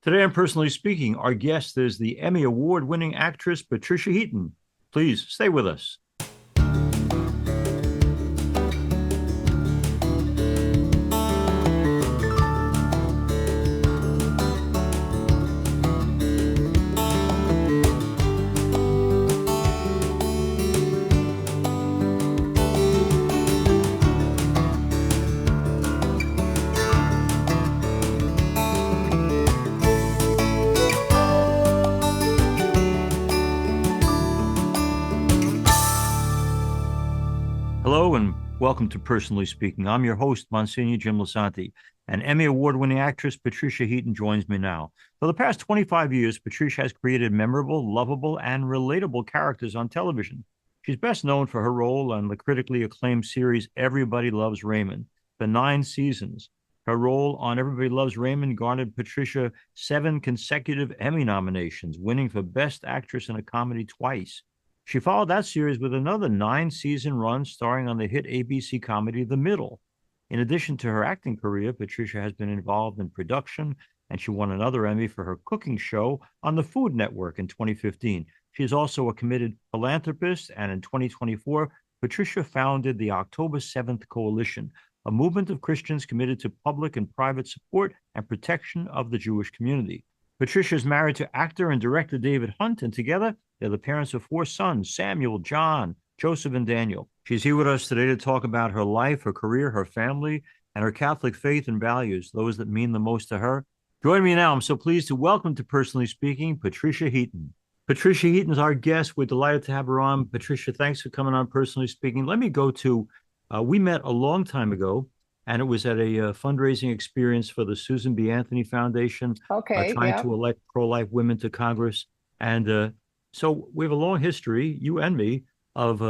Today, I'm personally speaking. Our guest is the Emmy Award winning actress Patricia Heaton. Please stay with us. Hello and welcome to Personally Speaking. I'm your host, Msgr Jim Lisante, and Emmy Award winning actress Patricia Heaton joins me now. For the past 25 years, Patricia has created memorable, lovable, and relatable characters on television. She's best known for her role on the critically acclaimed series Everybody Loves Raymond for 9 seasons. Her role on Everybody Loves Raymond garnered Patricia 7 consecutive Emmy nominations, winning for Best Actress in a Comedy twice. She followed that series with another 9 season run starring on the hit ABC comedy The Middle. In addition to her acting career, Patricia has been involved in production, and she won another Emmy for her cooking show on the Food Network in 2015. She is also a committed philanthropist, and in 2024, Patricia founded the October 7th Coalition, a movement of Christians committed to public and private support and protection of the Jewish community. Patricia is married to actor and director David Hunt, and together they're the parents of 4 sons, Samuel, John, Joseph, and Daniel. She's here with us today to talk about her life, her career, her family, and her Catholic faith and values, those that mean the most to her. Join me now. I'm so pleased to welcome to Personally Speaking, Patricia Heaton. Patricia Heaton is our guest. We're delighted to have her on. Patricia, thanks for coming on Personally Speaking. Let me go to, we met a long time ago, and it was at a fundraising experience for the Susan B. Anthony Foundation, Okay, trying yeah. to elect pro-life women to Congress. And so we have a long history, you and me, of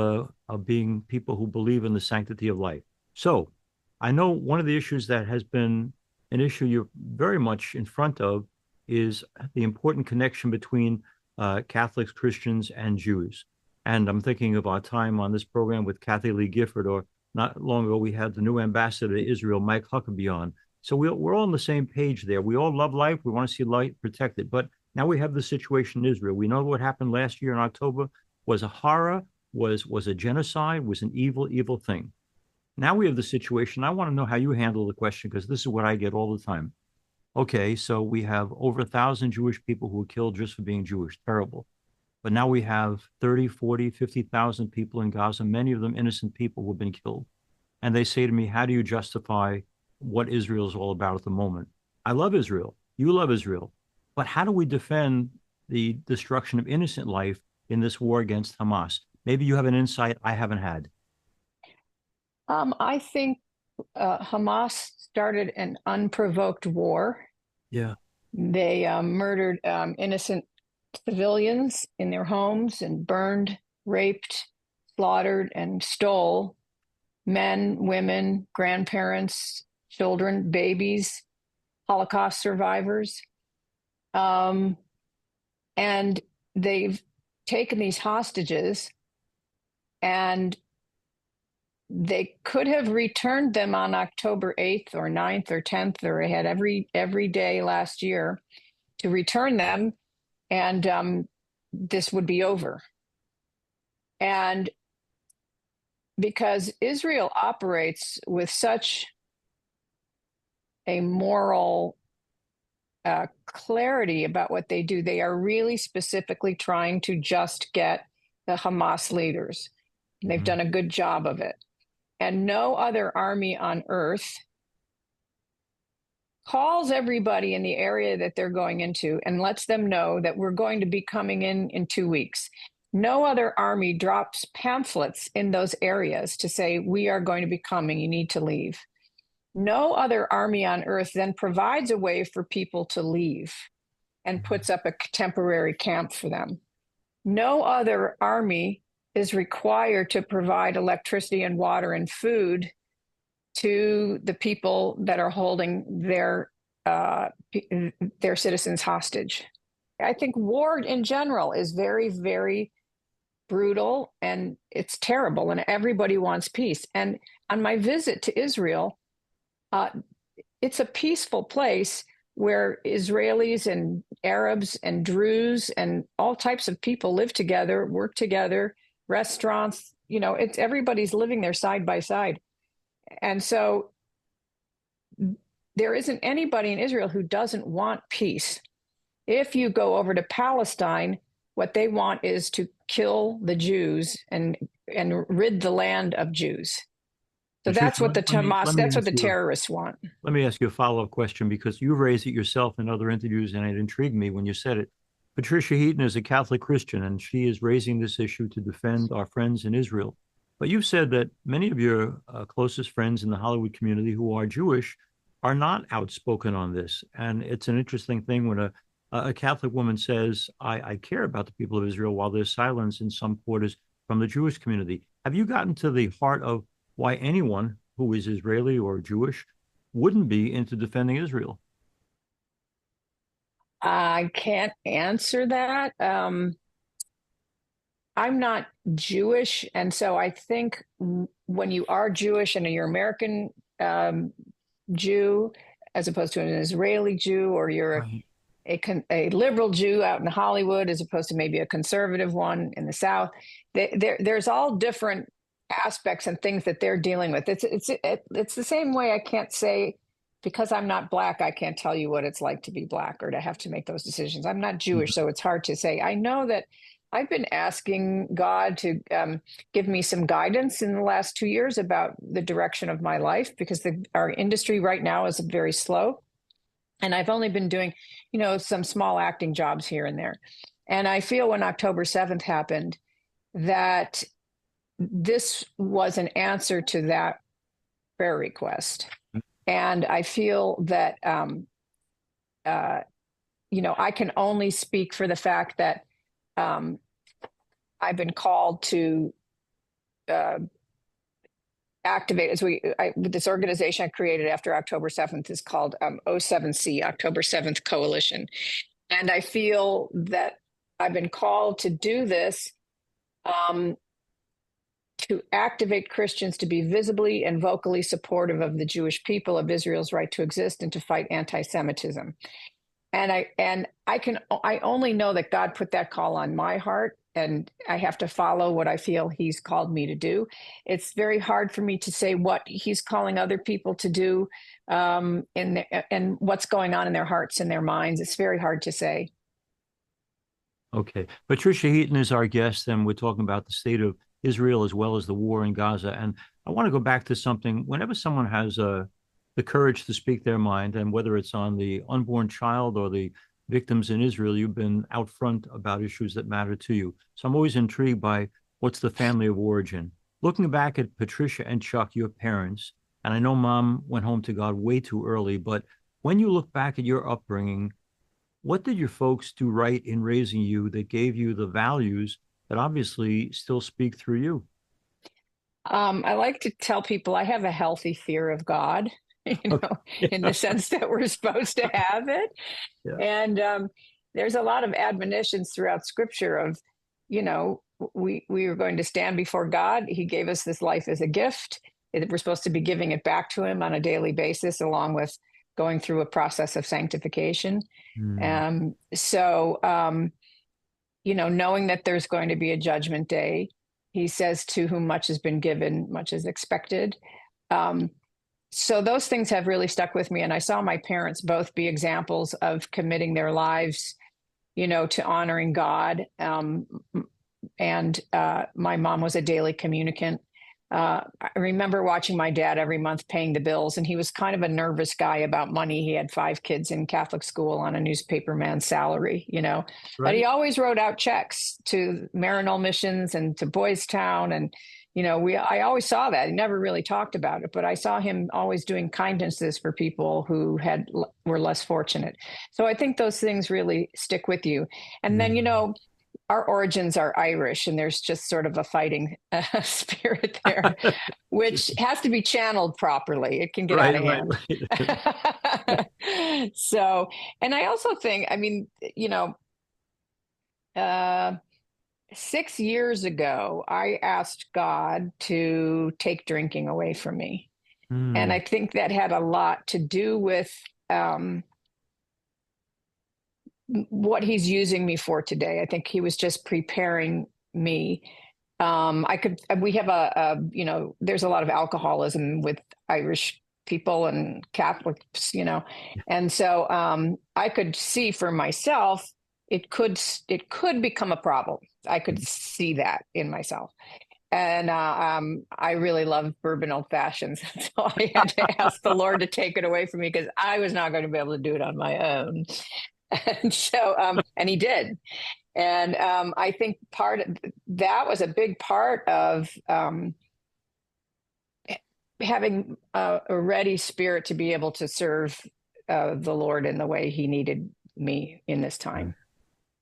being people who believe in the sanctity of life. So I know one of the issues that has been an issue you're very much in front of is the important connection between Catholics, Christians, and Jews. And I'm thinking of our time on this program with Kathy Lee Gifford, or not long ago, we had the new ambassador to Israel, Mike Huckabee, on. So we're all on the same page there. We all love life. We want to see life protected. But now we have the situation in Israel. We know what happened last year in October was a horror, was a genocide, was an evil, evil thing. Now we have the situation. I want to know how you handle the question, because this is what I get all the time. Okay, so we have over 1,000 Jewish people who were killed just for being Jewish. Terrible. But now we have 30, 40, 50,000 people in Gaza, many of them innocent people who have been killed. And they say to me, how do you justify what Israel is all about at the moment? I love Israel. You love Israel. But how do we defend the destruction of innocent life in this war against Hamas? Maybe you have an insight I haven't had. I think Hamas started an unprovoked war. Yeah. They murdered innocent civilians in their homes and burned, raped, slaughtered, and stole men, women, grandparents, children, babies, Holocaust survivors. And they've taken these hostages, and they could have returned them on October 8th or 9th or 10th, or had every day last year to return them, and this would be over. And because Israel operates with such a moral clarity about what they do, they are really specifically trying to just get the Hamas leaders. They've done a good job of it. And no other army on earth calls everybody in the area that they're going into and lets them know that we're going to be coming in 2 weeks. No other army drops pamphlets in those areas to say, we are going to be coming, you need to leave. No other army on earth then provides a way for people to leave and puts up a temporary camp for them. No other army is required to provide electricity and water and food to the people that are holding their citizens hostage. I think war in general is very, very brutal, and it's terrible, and everybody wants peace. And on my visit to Israel, it's a peaceful place where Israelis and Arabs and Druze and all types of people live together, work together, restaurants, it's everybody's living there side by side. And so there isn't anybody in Israel who doesn't want peace. If you go over to Palestine, what they want is to kill the Jews and rid the land of Jews. So Patricia, that's what the let me that's what ask the you, terrorists want. let me ask you a follow-up question, because you raised it yourself in other interviews, and it intrigued me when you said it. Patricia Heaton is a Catholic Christian, and she is raising this issue to defend our friends in Israel. But you've said that many of your closest friends in the Hollywood community who are Jewish are not outspoken on this. And it's an interesting thing when a Catholic woman says, I care about the people of Israel, while there's silence in some quarters from the Jewish community. Have you gotten to the heart of why anyone who is Israeli or Jewish wouldn't be into defending Israel? I can't answer that. I'm not Jewish, and so I think when you are Jewish and you're American Jew, as opposed to an Israeli Jew, or you're Right. a liberal Jew out in Hollywood, as opposed to maybe a conservative one in the South, there's all different aspects and things that they're dealing with. It's the same way I can't say, because I'm not Black, I can't tell you what it's like to be Black or to have to make those decisions. I'm not Jewish, so it's hard to say. I know that I've been asking God to give me some guidance in the last 2 years about the direction of my life, because our industry right now is very slow. And I've only been doing, some small acting jobs here and there. And I feel when October 7th happened that this was an answer to that prayer request. And I feel that, I can only speak for the fact that I've been called to activate this organization I created after October 7th is called O7C, October 7th Coalition. And I feel that I've been called to do this to activate Christians to be visibly and vocally supportive of the Jewish people, of Israel's right to exist, and to fight anti-Semitism. And I only know that God put that call on my heart, and I have to follow what I feel he's called me to do. It's very hard for me to say what he's calling other people to do, and what's going on in their hearts and their minds. It's very hard to say. Okay. Patricia Heaton is our guest, and we're talking about the state of Israel as well as the war in Gaza. And I want to go back to something. Whenever someone has the courage to speak their mind, and whether it's on the unborn child or the victims in Israel, you've been out front about issues that matter to you. So I'm always intrigued by what's the family of origin. Looking back at Patricia and Chuck, your parents, and I know Mom went home to God way too early, but when you look back at your upbringing, what did your folks do right in raising you that gave you the values that obviously still speak through you? I like to tell people I have a healthy fear of God, Okay. in the sense that we're supposed to have it. Yeah. And there's a lot of admonitions throughout Scripture of, we are going to stand before God. He gave us this life as a gift. We're supposed to be giving it back to him on a daily basis, along with going through a process of sanctification. Knowing that there's going to be a judgment day, he says, to whom much has been given, much is expected. So those things have really stuck with me. And I saw my parents both be examples of committing their lives, to honoring God. And my mom was a daily communicant. I remember watching my dad every month paying the bills, and he was kind of a nervous guy about money. He had 5 kids in Catholic school on a newspaperman's salary, but he Right. always wrote out checks to Marinol Missions and to Boys Town. And, I always saw that. He never really talked about it, but I saw him always doing kindnesses for people who were less fortunate. So I think those things really stick with you. And then, our origins are Irish, and there's just sort of a fighting spirit there, which has to be channeled properly. It can get out Right, of right, hand. right. So, and I also think, 6 years ago, I asked God to take drinking away from me. And I think that had a lot to do with what he's using me for today. I think he was just preparing me. We have there's a lot of alcoholism with Irish people and Catholics, and so I could see for myself it could become a problem. I could see that in myself. And I really love bourbon old fashions. So I had to ask the Lord to take it away from me because I was not going to be able to do it on my own. And so, and he did. And I think that was a big part of having a ready spirit to be able to serve the Lord in the way he needed me in this time.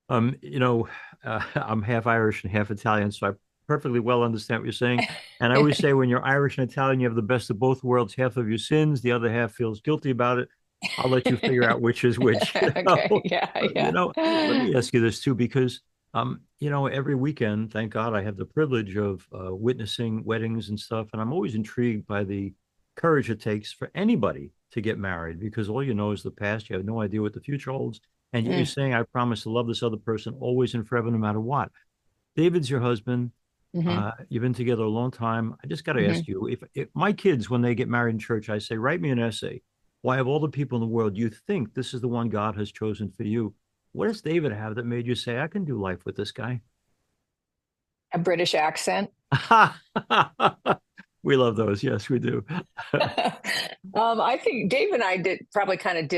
I'm half Irish and half Italian, so I perfectly well understand what you're saying. And I always say when you're Irish and Italian, you have the best of both worlds. Half of you sins, the other half feels guilty about it. I'll let you figure out which is which. Okay. Yeah. Let me ask you this too, because every weekend, thank God, I have the privilege of witnessing weddings and stuff, and I'm always intrigued by the courage it takes for anybody to get married, because all you know is the past. You have no idea what the future holds, and you're saying, "I promise to love this other person always and forever, no matter what." David's your husband. You've been together a long time. I just got to ask you, if my kids, when they get married in church, I say, write me an essay. Why, of all the people in the world, you think this is the one God has chosen for you? What does David have that made you say, I can do life with this guy? A British accent. We love those. Yes, we do. I think Dave and I did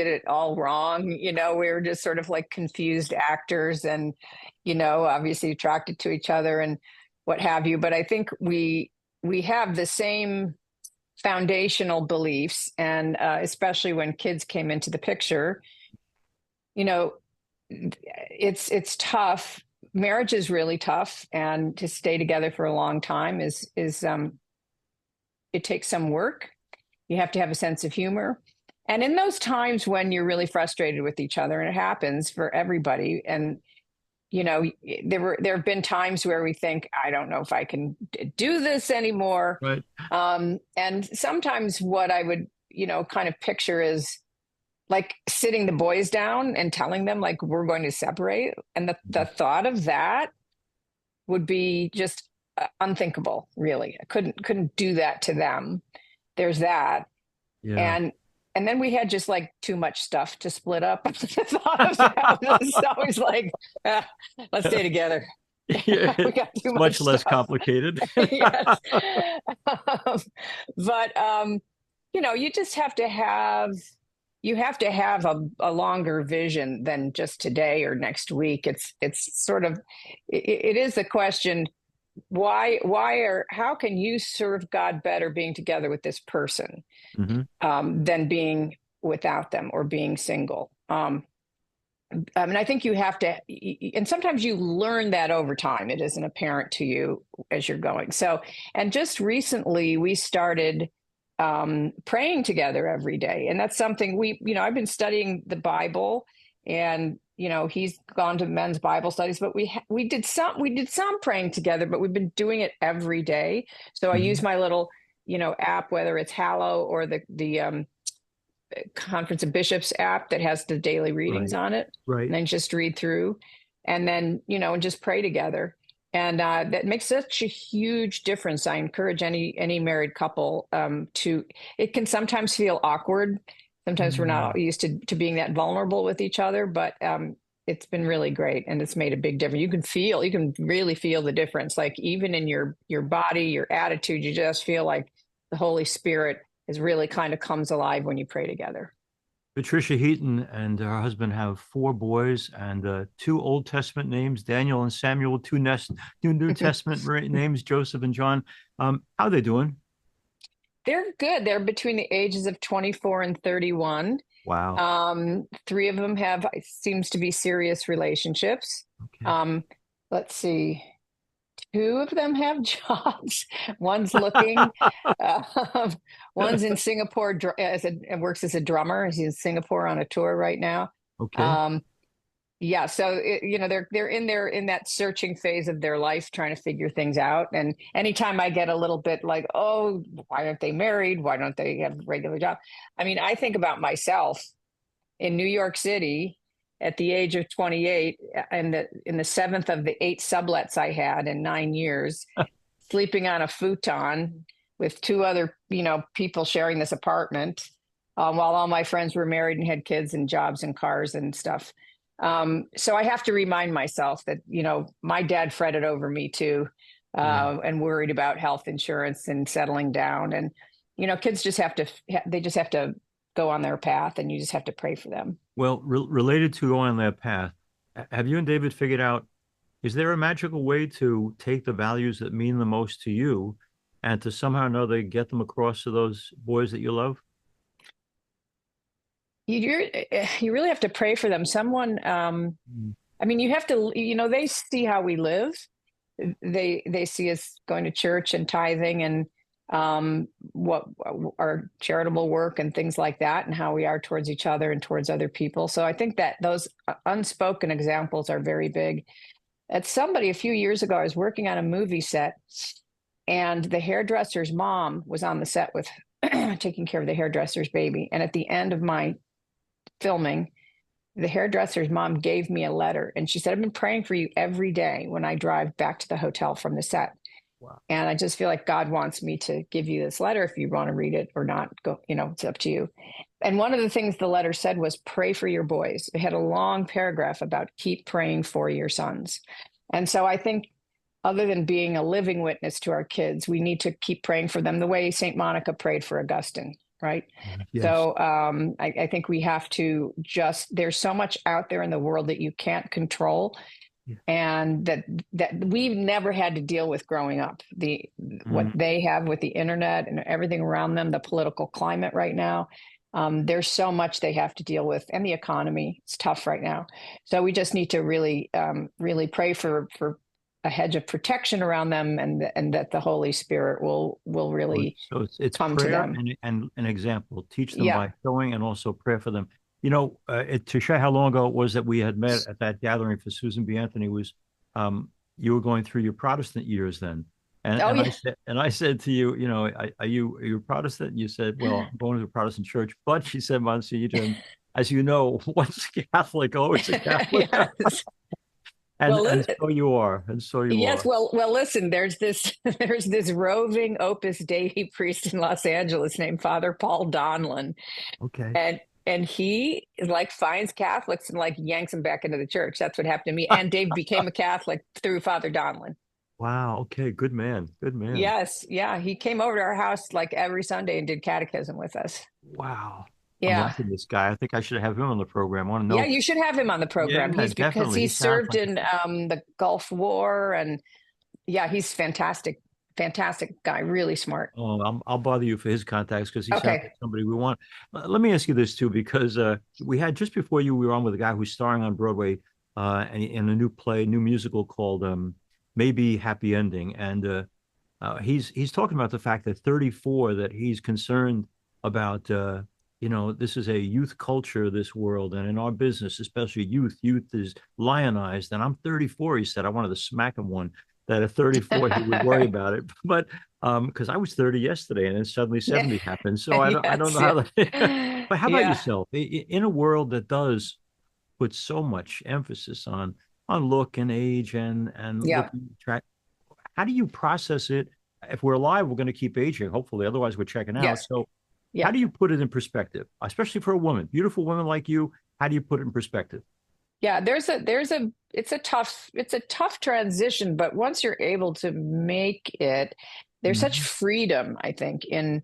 it all wrong. We were just sort of like confused actors and, obviously attracted to each other and what have you. But I think we have the same foundational beliefs. And especially when kids came into the picture, it's tough. Marriage is really tough. And to stay together for a long time is it takes some work. You have to have a sense of humor. And in those times when you're really frustrated with each other, and it happens for everybody, and there have been times where we think, I don't know if I can do this anymore. Right. And sometimes what I would, kind of picture is like sitting the boys down and telling them like, we're going to separate. And the thought of that would be just unthinkable, really. I couldn't do that to them. There's that. Yeah. And then we had just like too much stuff to split up. The thought of that was always like, let's stay together. Yeah, We got too much less stuff. complicated. Yes. But you just have to have a longer vision than just today or next week. It's sort of it is the question, how can you serve God better being together with this person than being without them or being single? I think you have to, and sometimes you learn that over time. It isn't apparent to you as you're going. So, and just recently we started praying together every day. And that's something I've been studying the Bible, and he's gone to men's Bible studies, but we did some praying together, but we've been doing it every day. So I use my little, app, whether it's Hallow or the Conference of Bishops app that has the daily readings on it. Right. And then just read through and then, and just pray together. And that makes such a huge difference. I encourage any married couple it can sometimes feel awkward. Sometimes we're not used to being that vulnerable with each other, but it's been really great. And it's made a big difference. You can really feel the difference. Like even in your body, your attitude, you just feel like the Holy Spirit is really kind of comes alive when you pray together. Patricia Heaton and her husband have 4 boys and 2 Old Testament names, Daniel and Samuel, 2 New Testament names, Joseph and John. How are they doing? They're good. They're between the ages of 24 and 31. Wow. 3 of them seems to be serious relationships. Okay. Let's see. 2 of them have jobs. One's looking. One's in Singapore and works as a drummer. He's in Singapore on a tour right now. Okay. Yeah. So they're in that searching phase of their life, trying to figure things out. And anytime I get a little bit like, oh, why aren't they married? Why don't they have a regular job? I mean, I think about myself in New York City at the age of 28, and in the seventh of the 8 sublets I had in 9 years, sleeping on a futon with 2 other, people sharing this apartment, while all my friends were married and had kids and jobs and cars and stuff. So I have to remind myself that, my dad fretted over me too, and worried about health insurance and settling down. And, kids just have to go on their path, and you just have to pray for them. Well, related to going on that path, have you and David figured out, is there a magical way to take the values that mean the most to you and to somehow or another get them across to those boys that you love? You really have to pray for them. Someone, you have to, they see how we live. They see us going to church and tithing and what our charitable work and things like that, and how we are towards each other and towards other people. So I think that those unspoken examples are very big. At somebody a few years ago, I was working on a movie set, and the hairdresser's mom was on the set with taking care of the hairdresser's baby. And at the end of my filming, the hairdresser's mom gave me a letter, and she said, "I've been praying for you every day when I drive back to the hotel from the set." Wow. And I just feel like God wants me to give you this letter. If you want to read it or not, go, it's up to you. And one of the things the letter said was, pray for your boys. It had a long paragraph about keep praying for your sons. And so I think, other than being a living witness to our kids, we need to keep praying for them the way St. Monica prayed for Augustine, right? Yes. So I think we have to there's so much out there in the world that you can't control. Yeah. And that we've never had to deal with growing up. What they have with the internet and everything around them, the political climate right now, there's so much they have to deal with, and the economy is tough right now. So we just need to really pray for a hedge of protection around them, and that the Holy Spirit will really it's come prayer to them. and an example. Teach them by showing, and also prayer for them. To show how long ago it was that we had met at that gathering for Susan B. Anthony, was you were going through your Protestant years then. I said to you, are you a Protestant? And you said, well, I'm going to a Protestant church. But she said, Monsignor Jim, as you know, once a Catholic, always a Catholic. Yes. And so you are. Yes. Well, listen, there's this roving Opus Dei priest in Los Angeles named Father Paul Donlin. Okay. And he finds Catholics and yanks them back into the church. That's what happened to me. And Dave became a Catholic through Father Donlin. Wow. Okay. Good man. Good man. Yes. Yeah. He came over to our house every Sunday and did catechism with us. Wow. Yeah. I'm liking this guy. I think I should have him on the program. I want to know. Yeah, you should have him on the program. Yeah, because he served in the Gulf War, and he's fantastic guy, really smart. Oh, I'll bother you for his contacts because he sounds like somebody we want. Let me ask you this too, because we had just before you, we were on with a guy who's starring on Broadway in a new musical called Maybe Happy Ending, and he's talking about the fact that 34, that he's concerned about. This is a youth culture, this world, and in our business, especially youth is lionized. And I'm 34. He said, I wanted to smack him one. That at 34 he would worry about it, but because I was 30 yesterday, and then suddenly 70 happened. So I don't know how that. But how about yourself in a world that does put so much emphasis on look and age and track? How do you process it? If we're alive, we're going to keep aging, hopefully. Otherwise, we're checking out. Yes. So how do you put it in perspective, especially for a woman, beautiful woman like you? How do you put it in perspective? Yeah, it's a tough transition, but once you're able to make it, there's such freedom, I think, in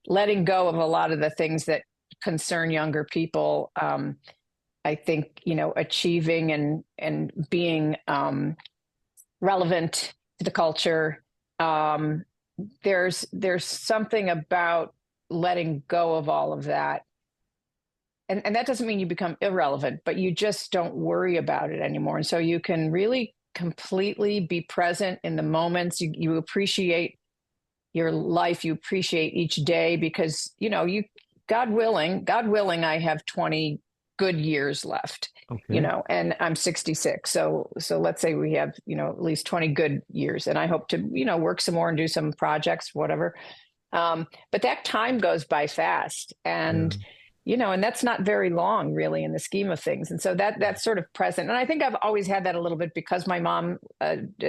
letting go of a lot of the things that concern younger people. I think, achieving and being relevant to the culture. There's something about letting go of all of that. And that doesn't mean you become irrelevant, but you just don't worry about it anymore. And so you can really completely be present in the moments. You appreciate your life. You appreciate each day because, God willing, I have 20 good years left, and I'm 66. So let's say we have, at least 20 good years, and I hope to, work some more and do some projects, whatever. But that time goes by fast. And and that's not very long really in the scheme of things. And so that's sort of present. And I think I've always had that a little bit because my mom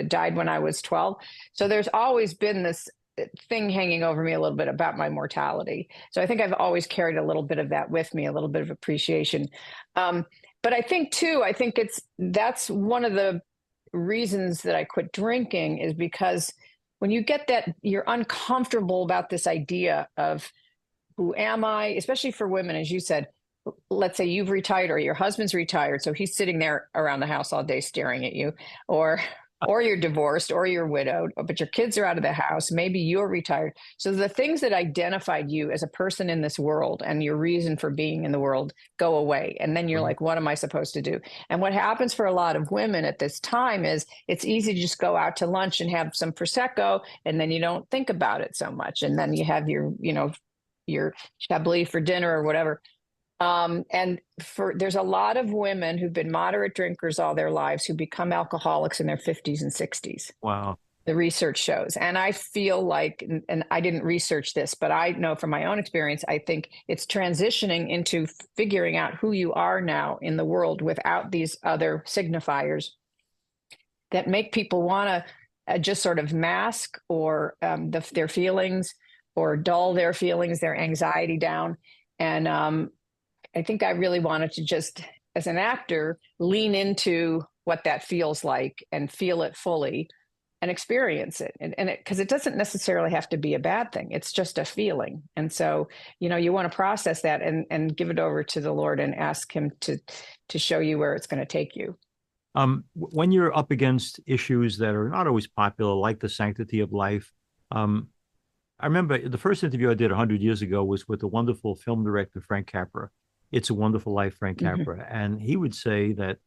died when I was 12. So there's always been this thing hanging over me a little bit about my mortality. So I think I've always carried a little bit of that with me, a little bit of appreciation. But I think too, that's one of the reasons that I quit drinking, is because when you get that, you're uncomfortable about this idea of who am I, especially for women, as you said. Let's say you've retired or your husband's retired, so he's sitting there around the house all day staring at you, or you're divorced or you're widowed, but your kids are out of the house, maybe you're retired. So the things that identified you as a person in this world and your reason for being in the world go away. And then you're like, what am I supposed to do? And what happens for a lot of women at this time is it's easy to just go out to lunch and have some Prosecco, and then you don't think about it so much. And then you have your Chablis for dinner or whatever. There's a lot of women who've been moderate drinkers all their lives who become alcoholics in their 50s and 60s. Wow. The research shows. And I feel like, and I didn't research this, but I know from my own experience, I think it's transitioning into figuring out who you are now in the world without these other signifiers that make people want to just sort of mask or their feelings, or dull their feelings, their anxiety down. And I think I really wanted to just, as an actor, lean into what that feels like and feel it fully and experience it. And because it doesn't necessarily have to be a bad thing. It's just a feeling. And so, you want to process that and give it over to the Lord and ask him to show you where it's going to take you. When you're up against issues that are not always popular, like the sanctity of life, I remember the first interview I did 100 years ago was with the wonderful film director, Frank Capra. It's a Wonderful Life, Frank Capra. Mm-hmm. And he would say that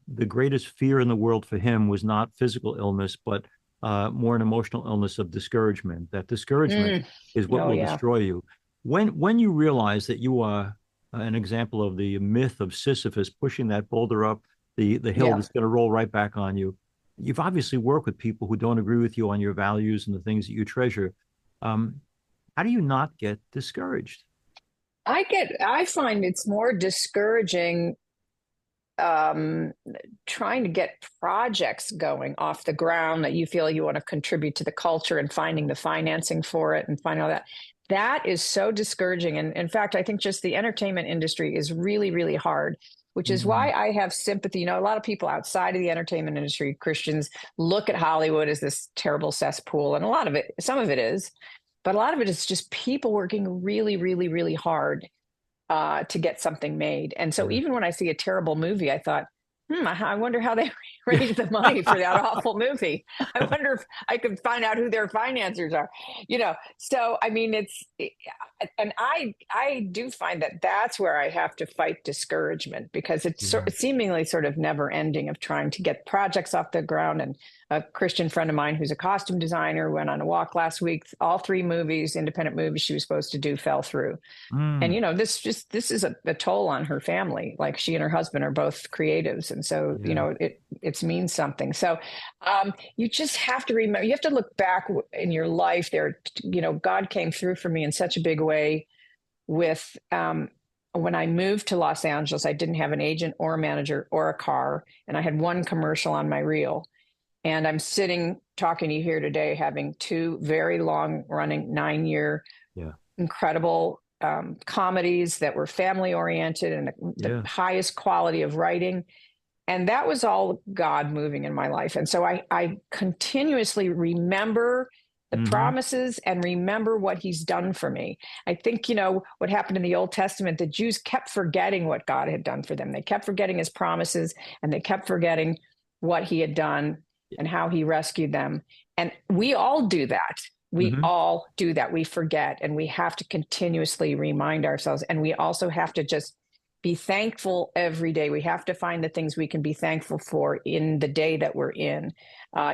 the greatest fear in the world for him was not physical illness, but more an emotional illness of discouragement. That discouragement is what will destroy you. When you realize that you are an example of the myth of Sisyphus pushing that boulder up the hill that's going to roll right back on you, you've obviously worked with people who don't agree with you on your values and the things that you treasure. How do you not get discouraged? I find it's more discouraging trying to get projects going off the ground that you feel you want to contribute to the culture, and finding the financing for it and finding all that. That is so discouraging. And in fact, I think just the entertainment industry is really, really hard, which is why I have sympathy. A lot of people outside of the entertainment industry, Christians, look at Hollywood as this terrible cesspool. And some of it is, but a lot of it is just people working really, really, really hard to get something made. And so even when I see a terrible movie, I thought, I wonder how they raised the money for that awful movie. I wonder if I could find out who their financiers are, So, I mean, I do find that that's where I have to fight discouragement, because it's seemingly sort of never ending of trying to get projects off the ground. And a Christian friend of mine who's a costume designer went on a walk last week. All 3 independent movies she was supposed to do, fell through. And, this is a toll on her family. Like, she and her husband are both creatives. And so, it means something. So you just have to remember, you have to look back in your life there. God came through for me in such a big way with, when I moved to Los Angeles, I didn't have an agent or a manager or a car. And I had 1 commercial on my reel. And I'm sitting talking to you here today, having 2 very long running 9-year, incredible comedies that were family oriented and the highest quality of writing. And that was all God moving in my life. And so I continuously remember the promises and remember what he's done for me. I think, what happened in the Old Testament, the Jews kept forgetting what God had done for them. They kept forgetting his promises, and they kept forgetting what he had done and how he rescued them. And we all do that. We all do that. We forget, and we have to continuously remind ourselves. And we also have to just be thankful every day. We have to find the things we can be thankful for in the day that we're in,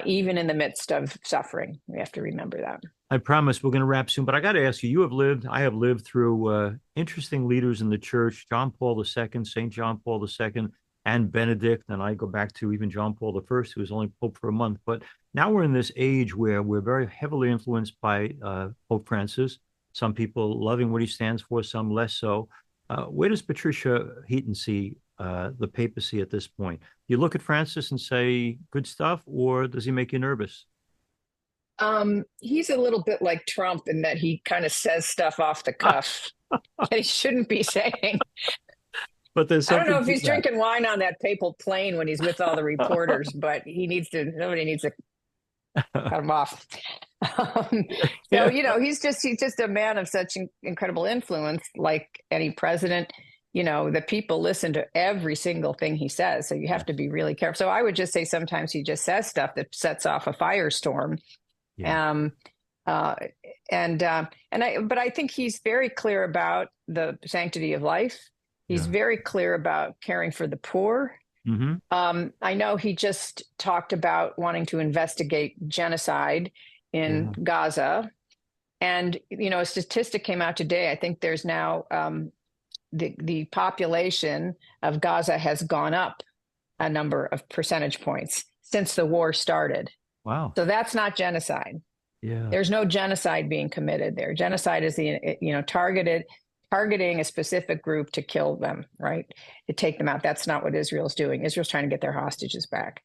even in the midst of suffering. We have to remember that. I promise we're going to wrap soon, but I got to ask you, I have lived through interesting leaders in the church, John Paul II, St. John Paul II, and Benedict. And I go back to even John Paul I, who was only Pope for a month. But now we're in this age where we're very heavily influenced by Pope Francis. Some people loving what he stands for, some less so. Where does Patricia Heaton see the papacy at this point? Do you look at Francis and say good stuff, or does he make you nervous? He's a little bit like Trump in that he kind of says stuff off the cuff that he shouldn't be saying. But there's I don't know something if to he's that. drinking wine on that papal plane when he's with all the reporters, but nobody needs to cut him off. Um, so, he's just a man of such incredible influence, like any president. The people listen to every single thing he says. So you have to be really careful. So I would just say sometimes he just says stuff that sets off a firestorm. Yeah. But I think he's very clear about the sanctity of life. He's very clear about caring for the poor. Mm-hmm. I know he just talked about wanting to investigate genocide in Gaza. And, a statistic came out today. I think there's now the population of Gaza has gone up a number of percentage points since the war started. Wow. So that's not genocide. Yeah. There's no genocide being committed there. Genocide is targeting a specific group to kill them, right? To take them out. That's not what Israel's doing. Israel's trying to get their hostages back.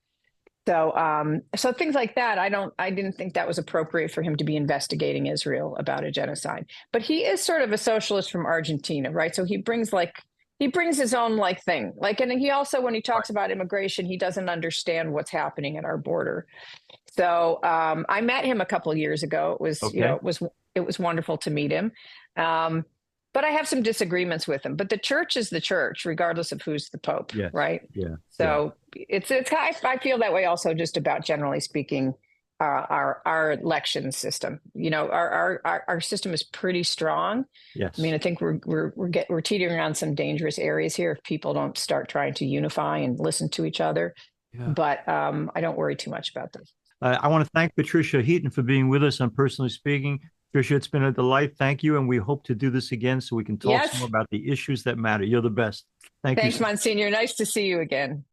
So things like that, I didn't think that was appropriate for him to be investigating Israel about a genocide. But he is sort of a socialist from Argentina, right? So he brings his own thing. And he also, when he talks about immigration, he doesn't understand what's happening at our border. So I met him a couple of years ago. It was, it was wonderful to meet him. But I have some disagreements with him. But the church is the church, regardless of who's the pope, right? Yeah. So it's I feel that way also just about, generally speaking, our election system. Our system is pretty strong. Yes. I mean, I think we're teetering around some dangerous areas here if people don't start trying to unify and listen to each other. Yeah. But I don't worry too much about this. I want to thank Patricia Heaton for being with us on Personally Speaking. Patricia, it's been a delight. Thank you. And we hope to do this again so we can talk some more about the issues that matter. You're the best. Thanks, Msgr. Nice to see you again.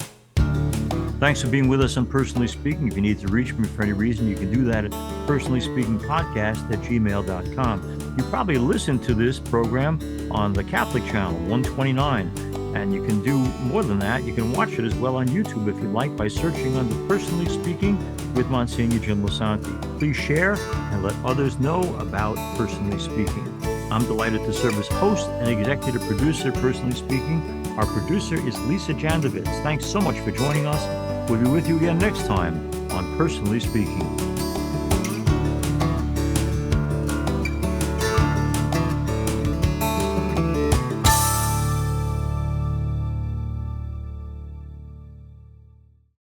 Thanks for being with us on Personally Speaking. If you need to reach me for any reason, you can do that at personallyspeakingpodcast@gmail.com. You probably listened to this program on the Catholic channel, 129. And you can do more than that. You can watch it as well on YouTube if you'd like by searching under Personally Speaking with Msgr. Jim Lisante. Please share and let others know about Personally Speaking. I'm delighted to serve as host and executive producer of Personally Speaking. Our producer is Lisa Jandovitz. Thanks so much for joining us. We'll be with you again next time on Personally Speaking.